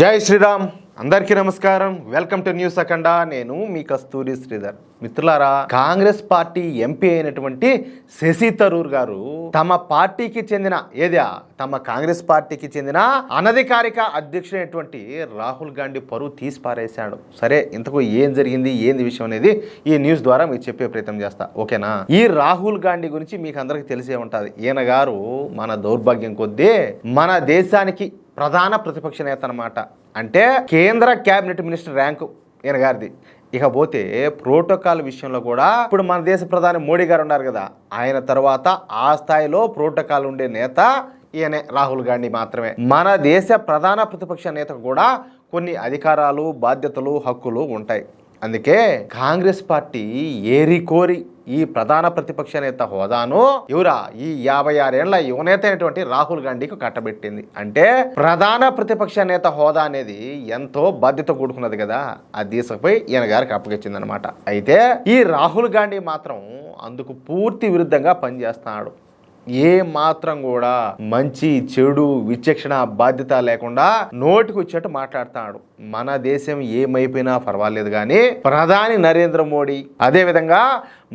జై శ్రీరామ్. అందరికీ నమస్కారం. వెల్కమ్ టు న్యూస్ అఖండ. నేను మీ కస్తూరి శ్రీధర్. మిత్రులారా, కాంగ్రెస్ పార్టీ ఎంపీ అయినటువంటి శశి థరూర్ గారు తమ పార్టీకి చెందిన తమ కాంగ్రెస్ పార్టీకి చెందిన అనధికారిక అధ్యక్షుడైనటువంటి రాహుల్ గాంధీ పరువు తీసి పారేశాడు. సరే, ఇంతకు ఏం జరిగింది, ఏంది విషయం అనేది ఈ న్యూస్ ద్వారా మీకు చెప్పే ప్రయత్నం చేస్తా, ఓకేనా? ఈ రాహుల్ గాంధీ గురించి మీకు అందరికి తెలిసే ఉంటుంది. ఈయన గారు మన దౌర్భాగ్యం కొద్దీ మన దేశానికి ప్రధాన ప్రతిపక్ష నేత అన్నమాట. అంటే కేంద్ర క్యాబినెట్ మినిస్టర్ ర్యాంకు ఈయన గారిది. ఇకపోతే ప్రోటోకాల్ విషయంలో కూడా ఇప్పుడు మన దేశ ప్రధాని మోడీ గారు ఉన్నారు కదా, ఆయన తర్వాత ఆ స్థాయిలో ప్రోటోకాల్ ఉండే నేత ఈయనే రాహుల్ గాంధీ మాత్రమే. మన దేశ ప్రధాన ప్రతిపక్ష నేతకు కూడా కొన్ని అధికారాలు, బాధ్యతలు, హక్కులు ఉంటాయి. అందుకే కాంగ్రెస్ పార్టీ ఏరికోరి ఈ ప్రధాన ప్రతిపక్ష నేత హోదాను ఈ 56 ఏళ్ల యువనేత అయినటువంటి రాహుల్ గాంధీకి కట్టబెట్టింది. అంటే ప్రధాన ప్రతిపక్ష నేత హోదా అనేది ఎంతో బాధ్యత కూడుకున్నది కదా, ఆ దిశపై ఈయన గారికి అప్పగించింది అనమాట. అయితే ఈ రాహుల్ గాంధీ మాత్రం అందుకు పూర్తి విరుద్ధంగా పనిచేస్తున్నాడు. ఏ మాత్రం కూడా మంచి చెడు విచక్షణ బాధ్యత లేకుండా నోటికి వచ్చేట్టు మాట్లాడుతున్నాడు. మన దేశం ఏమైపోయినా పర్వాలేదు కానీ ప్రధాని నరేంద్ర మోడీ అదేవిధంగా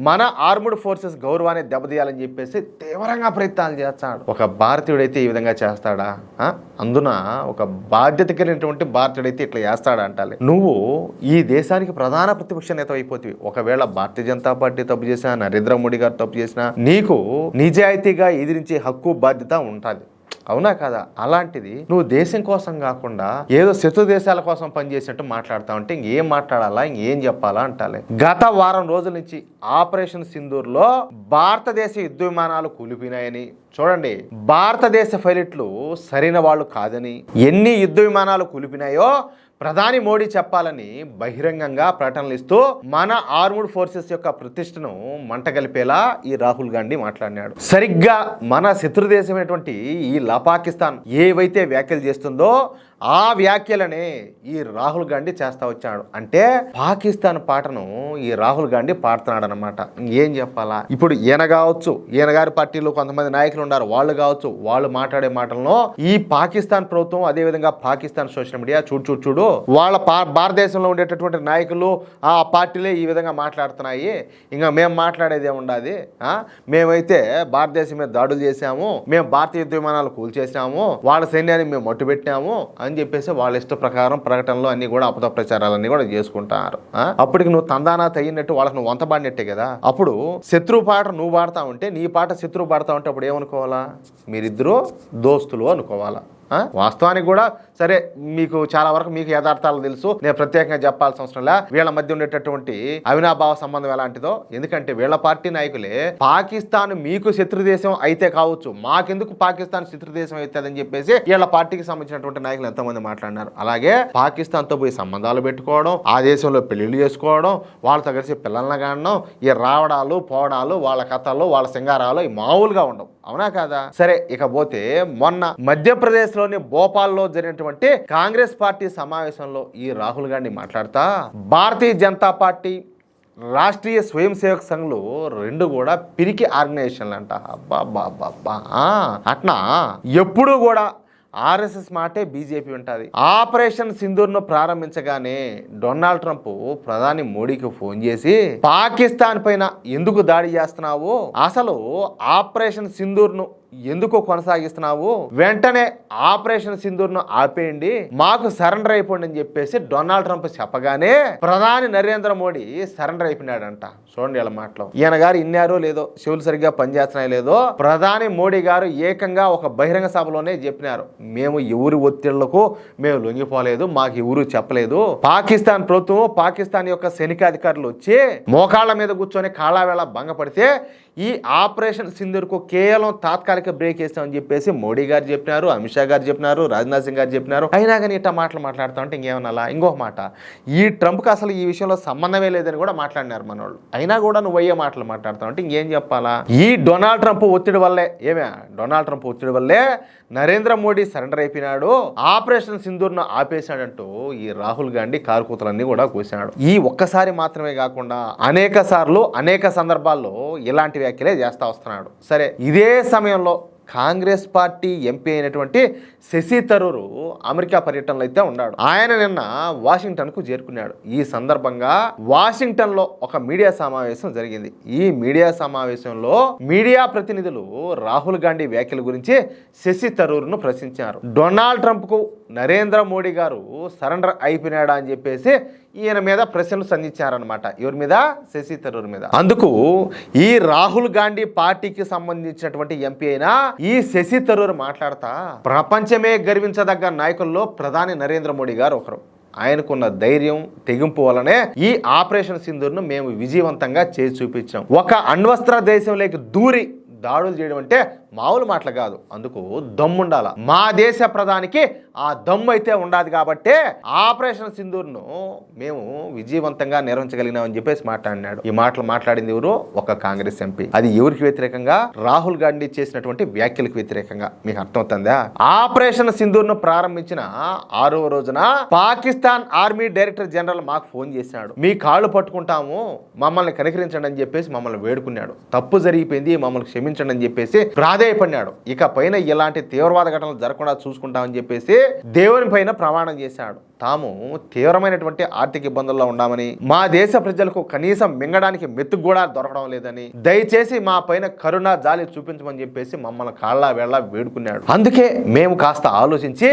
మన ఆర్మ్డ్ ఫోర్సెస్ గౌరవాన్ని దెబ్బతీయాలని చెప్పేసి తీవ్రంగా ప్రయత్నాలు చేస్తాడు. ఒక భారతీయుడైతే ఈ విధంగా చేస్తాడా? అందున ఒక బాధ్యత కలిగినటువంటి భారతీయుడైతే ఇట్లా చేస్తాడా అంటాలి. నువ్వు ఈ దేశానికి ప్రధాన ప్రతిపక్ష నేత అయిపోతుంది. ఒకవేళ భారతీయ జనతా పార్టీ తప్పు చేసినా, నరేంద్ర మోడీ గారు తప్పు చేసినా నీకు నిజాయితీగా ఎదిరించే హక్కు బాధ్యత ఉంటుంది, అవునా కదా? అలాంటిది నువ్వు దేశం కోసం కాకుండా ఏదో శత్రు దేశాల కోసం పనిచేసినట్టు మాట్లాడుతా ఉంటే ఇంకేం మాట్లాడాలా, ఇంకేం చెప్పాలా అంటాలి. గత వారం రోజుల నుంచి ఆపరేషన్ సింధూర్లో భారతదేశ యుద్ధ విమానాలు కూలిపోయినాయని, చూడండి, భారతదేశ పైలట్లు సరైన వాళ్ళు కాదని, ఎన్ని యుద్ధ విమానాలు కూలిపినాయో ప్రధాని మోడీ చెప్పాలని బహిరంగంగా ప్రకటనలు ఇస్తూ మన ఆర్మ్డ్ ఫోర్సెస్ యొక్క ప్రతిష్టను మంటగలిపేలా ఈ రాహుల్ గాంధీ మాట్లాడినాడు. సరిగ్గా మన శత్రు దేశమైనటువంటి ఈ పాకిస్తాన్ ఏవైతే వ్యాఖ్యలు చేస్తుందో ఆ వ్యాఖ్యలనే ఈ రాహుల్ గాంధీ చేస్తా వచ్చాడు. అంటే పాకిస్తాన్ పాటను ఈ రాహుల్ గాంధీ పాడుతున్నాడు అనమాట. ఏం చెప్పాలా? ఇప్పుడు ఈయన కావచ్చు, ఈయన గారి పార్టీలో కొంతమంది నాయకులు ఉన్నారు, వాళ్ళు కావచ్చు, వాళ్ళు మాట్లాడే మాటలను ఈ పాకిస్తాన్ ప్రభుత్వం అదేవిధంగా పాకిస్తాన్ సోషల్ మీడియా చూడు వాళ్ళ భారతదేశంలో ఉండేటటువంటి నాయకులు ఆ పార్టీలే ఈ విధంగా మాట్లాడుతున్నాయి. ఇంకా మేము మాట్లాడేది ఏముండదు, మేమైతే భారతదేశం మీద దాడులు చేశాము, మేము భారతీయ యుద్ధ విమానాలు కూల్చేసాము, వాళ్ళ సైన్యాన్ని మేము మట్టుబెట్టాము అని చెప్పేసి వాళ్ళ ఇష్ట ప్రకారం ప్రకటనలు అన్ని కూడా అబద్ధ ప్రచారాలన్నీ కూడా చేసుకుంటారు. అప్పటికి నువ్వు తందానా తయ్యినట్టు వాళ్ళకి నువ్వు వంతబాడినట్టే కదా. అప్పుడు శత్రువు పాట నువ్వు పాడతా ఉంటే, నీ పాట శత్రువు పాడతా ఉంటే అప్పుడు ఏమనుకోవాలా? మీరిద్దరూ దోస్తులు అనుకోవాలా. వాస్తవానికి కూడా సరే, మీకు చాలా వరకు మీకు యథార్థాలు తెలుసు, నేను ప్రత్యేకంగా చెప్పాల్సిన అవసరం లే. వీళ్ళ మధ్య ఉండేటటువంటి అవినాభావ సంబంధం ఎలాంటిదో, ఎందుకంటే వీళ్ళ పార్టీ నాయకులే పాకిస్తాన్ మీకు శత్రు దేశం అయితే కావచ్చు, మాకెందుకు పాకిస్తాన్ శత్రు దేశం అవుతుందని చెప్పేసి వీళ్ళ పార్టీకి సంబంధించినటువంటి నాయకులు ఎంతోమంది మాట్లాడినారు. అలాగే పాకిస్తాన్తో పోయి సంబంధాలు పెట్టుకోవడం, ఆ దేశంలో పెళ్లిళ్ళు చేసుకోవడం, వాళ్ళతో కలిసి పిల్లల్ని కానడం, ఈ రావడాలు పోవడాలు, వాళ్ళ కథలు, వాళ్ళ సింగారాలు ఈ మామూలుగా ఉండవు, అవునా కాదా? సరే, ఇకపోతే మొన్న మధ్యప్రదేశ్లోని భోపాల్లో జరిగినటువంటి కాంగ్రెస్ పార్టీ సమావేశంలో ఈ రాహుల్ గాంధీ మాట్లాడుతా భారతీయ జనతా పార్టీ, రాష్ట్రీయ స్వయం సేవక్ సంఘ్లు రెండు కూడా పిరికి ఆర్గనైజేషన్లు అంట. అబ్బా అట్నా ఎప్పుడు కూడా ఆర్ఎస్ఎస్ మాటే బీజేపీ ఉంటుంది. ఆపరేషన్ సింధూర్ను ప్రారంభించగానే డొనాల్డ్ ట్రంప్ ప్రధాని మోడీకి ఫోన్ చేసి పాకిస్తాన్ పైన ఎందుకు దాడి చేస్తున్నావు, అసలు ఆపరేషన్ సింధూర్ను ఎందుకు కొనసాగిస్తున్నావు, వెంటనే ఆపరేషన్ సింధూర్ను ఆపేయండి, మాకు సరెండర్ అయిపోండి అని చెప్పేసి డొనాల్డ్ ట్రంప్ చెప్పగానే ప్రధాని నరేంద్ర మోడీ సరెండర్ అయిపోయినాడంట. చూడండి వీళ్ళ మాటలు. ఈయన గారు ఇన్నారో లేదో, చెవులు సరిగ్గా పనిచేస్తున్నాయో లేదో, ప్రధాని మోడీ గారు ఏకంగా ఒక బహిరంగ సభలోనే చెప్పినారు, మేము ఎవరి ఒత్తిళ్లకు మేము లొంగిపోలేదు, మాకు ఎవరు చెప్పలేదు. పాకిస్తాన్ ప్రభుత్వం, పాకిస్తాన్ యొక్క సైనికాధికారులు వచ్చి మోకాళ్ళ మీద కూర్చొని కాళ్ళవేళ భంగపడితే ఈ ఆపరేషన్ సింధూర్కు కేవలం తాత్కాలిక బ్రేక్ వేస్తామని చెప్పేసి మోడీ గారు చెప్పినారు, అమిత్ షా గారు చెప్పినారు, రాజ్నాథ్ సింగ్ గారు చెప్పినారు. అయినా కానీ ఇట్లా మాటలు మాట్లాడుతూ ఉంటే ఇంకేమన్నా. ఇంకొక మాట, ఈ ట్రంప్కి అసలు ఈ విషయంలో సంబంధమే లేదని కూడా మాట్లాడినారు మనోళ్ళు. అయినా కూడా నువ్వు అయ్యే మాటలు మాట్లాడుతావు అంటే ఇంకేం చెప్పాలా? ఈ డొనాల్డ్ ట్రంప్ ఒత్తిడి వల్లే డొనాల్డ్ ట్రంప్ ఒత్తిడి వల్లే నరేంద్ర మోడీ సరెండర్ అయిపోయినాడు, ఆపరేషన్ సింధూర్ను ఆపేశాడంటూ ఈ రాహుల్ గాంధీ కారుకూతలన్నీ కూడా కూర్చున్నాడు. ఈ ఒక్కసారి మాత్రమే కాకుండా అనేక సార్లు అనేక సందర్భాల్లో ఇలాంటి వ్యాఖ్యలే చేస్తా వస్తున్నాడు. సరే, ఇదే సమయంలో కాంగ్రెస్ పార్టీ ఎంపీ అయినటువంటి శశి థరూర్ అమెరికా పర్యటనలో అయితే ఉన్నాడు. ఆయన నిన్న వాషింగ్టన్కు చేరుకున్నాడు. ఈ సందర్భంగా వాషింగ్టన్లో ఒక మీడియా సమావేశం జరిగింది. ఈ మీడియా సమావేశంలో మీడియా ప్రతినిధులు రాహుల్ గాంధీ వ్యాఖ్యల గురించి శశి థరూర్ను ప్రశ్నించారు. డొనాల్డ్ ట్రంప్కు నరేంద్ర మోడీ గారు సరెండర్ అయిపోయినాడా అని చెప్పేసి ఈయన మీద ప్రశ్నలు సంధించారనమాట. ఎవరి మీద? శశి థరూర్ మీద. అందుకు ఈ రాహుల్ గాంధీ పార్టీకి సంబంధించినటువంటి ఎంపీ అయినా ఈ శశి థరూర్ మాట్లాడతా ప్రపంచమే గర్వించదగ్గ నాయకుల్లో ప్రధాని నరేంద్ర మోడీ గారు ఒకరు. ఆయనకున్న ధైర్యం తెగింపు వలనే ఈ ఆపరేషన్ సింధూర్ను మేము విజయవంతంగా చేసి చూపించాం. ఒక అణ్వస్త్ర దేశంలోకి దూరి దాడులు చేయడం అంటే మామూలు మాటలు కాదు. అందుకు దమ్ముండాల. మా దేశ ప్రధానికి ఆ దమ్ము అయితే ఉండాలి కాబట్టే ఆపరేషన్ సింధూర్ను మేము విజయవంతంగా నిర్వహించగలిగినామని చెప్పేసి మాట్లాడినాడు. ఈ మాటలు మాట్లాడింది ఎవరు? ఒక కాంగ్రెస్ ఎంపీ. అది ఎవరికి వ్యతిరేకంగా? రాహుల్ గాంధీ చేసినటువంటి వ్యాఖ్యలకు వ్యతిరేకంగా. మీకు అర్థమవుతుందా? ఆపరేషన్ సింధూర్ను ప్రారంభించిన 6వ రోజున పాకిస్తాన్ ఆర్మీ డైరెక్టర్ జనరల్ మాకు ఫోన్ చేశాడు. మీ కాళ్ళు పట్టుకుంటాము, మమ్మల్ని కనికరించండి అని చెప్పేసి మమ్మల్ని వేడుకున్నాడు. తప్పు జరిగిపోయింది, మమ్మల్ని క్షమించండి అని చెప్పేసి ప్రాధేయపడినాడు. ఇక పైన ఇలాంటి తీవ్రవాద ఘటనలు జరగకుండా చూసుకుంటామని చెప్పేసి దేవుని పైన ప్రమాణం చేశాడు. తాము తీవ్రమైనటువంటి ఆర్థిక ఇబ్బందుల్లో ఉన్నామని, మా దేశ ప్రజలకు కనీసం మింగడానికి మెతుకు కూడా దొరకడం లేదని, దయచేసి మా పైన కరుణ జాలి చూపించమని చెప్పేసి మమ్మల్ని కాళ్ళ వేళ్ళ వేడుకున్నాడు. అందుకే మేము కాస్త ఆలోచించి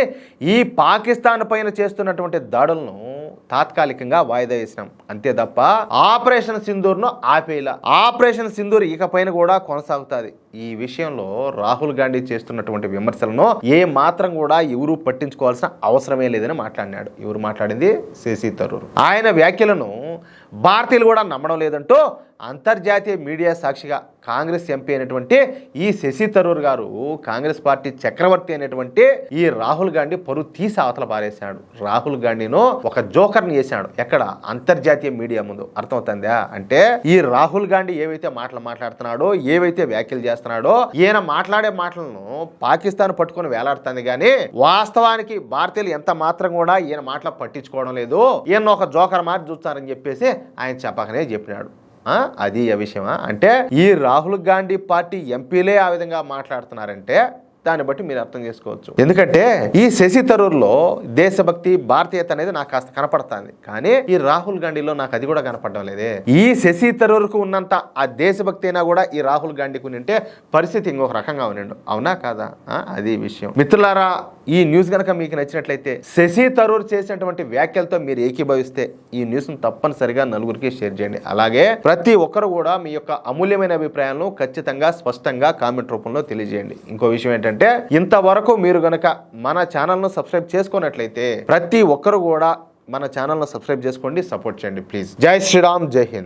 ఈ పాకిస్తాన్ పైన చేస్తున్నటువంటి దాడులను తాత్కాలికంగా వాయిదా వేసినాం. అంతే తప్ప ఆపరేషన్ సింధూర్ను ఆపేలా. ఆపరేషన్ సింధూర్ ఇకపైన కూడా కొనసాగుతుంది. ఈ విషయంలో రాహుల్ గాంధీ చేస్తున్నటువంటి విమర్శలను ఏ మాత్రం కూడా ఎవరు పట్టించుకోవాల్సిన అవసరమే లేదని మాట్లాడినాడు. ఎవరు మాట్లాడింది? శశి థరూర్. ఆయన వ్యాఖ్యలను భారతీయులు కూడా నమ్మడం లేదంటూ అంతర్జాతీయ మీడియా సాక్షిగా కాంగ్రెస్ ఎంపీ అయినటువంటి ఈ శశి థరూర్ గారు కాంగ్రెస్ పార్టీ చక్రవర్తి అయినటువంటి ఈ రాహుల్ గాంధీ పరువు తీసి అవతల పారేశాడు. రాహుల్ గాంధీను ఒక జోకర్ని చేశాడు. ఎక్కడ? అంతర్జాతీయ మీడియా ముందు. అర్థమవుతుందా? అంటే ఈ రాహుల్ గాంధీ ఏవైతే మాటలు మాట్లాడుతున్నాడో, ఏవైతే వ్యాఖ్యలు చేస్తున్నాడో, ఈయన మాట్లాడే మాటలను పాకిస్తాన్ పట్టుకొని వేలాడుతుంది. కానీ వాస్తవానికి భారతీయులు ఎంత మాత్రం కూడా ఈయన మాటలు పట్టించుకోవడం లేదు. ఈయన ఒక జోకర్ మాట చూస్తారని చెప్పేసి ఆయన చెప్పకనే చెప్పినాడు. అది ఆ విషయమా? అంటే ఈ రాహుల్ గాంధీ పార్టీ ఎంపీలే ఆ విధంగా మాట్లాడుతున్నారంటే దాన్ని బట్టి మీరు అర్థం చేసుకోవచ్చు. ఎందుకంటే ఈ శశి థరూర్లో దేశభక్తి, భారతీయత అనేది నాకు కాస్త కనపడుతుంది. కానీ ఈ రాహుల్ గాంధీలో నాకు అది కూడా కనపడడం లేదే. ఈ శశి థరూర్కు ఉన్నంత ఆ దేశభక్తి అయినా కూడా ఈ రాహుల్ గాంధీకి ఉంటే పరిస్థితి ఇంకొక రకంగా ఉన్నాడు. అవునా కాదా? అది విషయం. మిత్రులారా, ఈ న్యూస్ కనుక మీకు నచ్చినట్లయితే, శశి థరూర్ చేసినటువంటి వ్యాఖ్యలతో మీరు ఏకీభవిస్తే ఈ న్యూస్ను తప్పనిసరిగా నలుగురికి షేర్ చేయండి. అలాగే ప్రతి ఒక్కరు కూడా మీ యొక్క అమూల్యమైన అభిప్రాయాలను ఖచ్చితంగా స్పష్టంగా కామెంట్ రూపంలో తెలియజేయండి. ఇంకో విషయం ఏంటంటే, ఇంతవరకు మీరు గనక మన ఛానల్ను సబ్స్క్రైబ్ చేసుకున్నట్లయితే ప్రతి ఒక్కరు కూడా మన ఛానల్ను సబ్స్క్రైబ్ చేసుకోండి, సపోర్ట్ చేయండి ప్లీజ్. జై శ్రీరామ్, జై హింద్.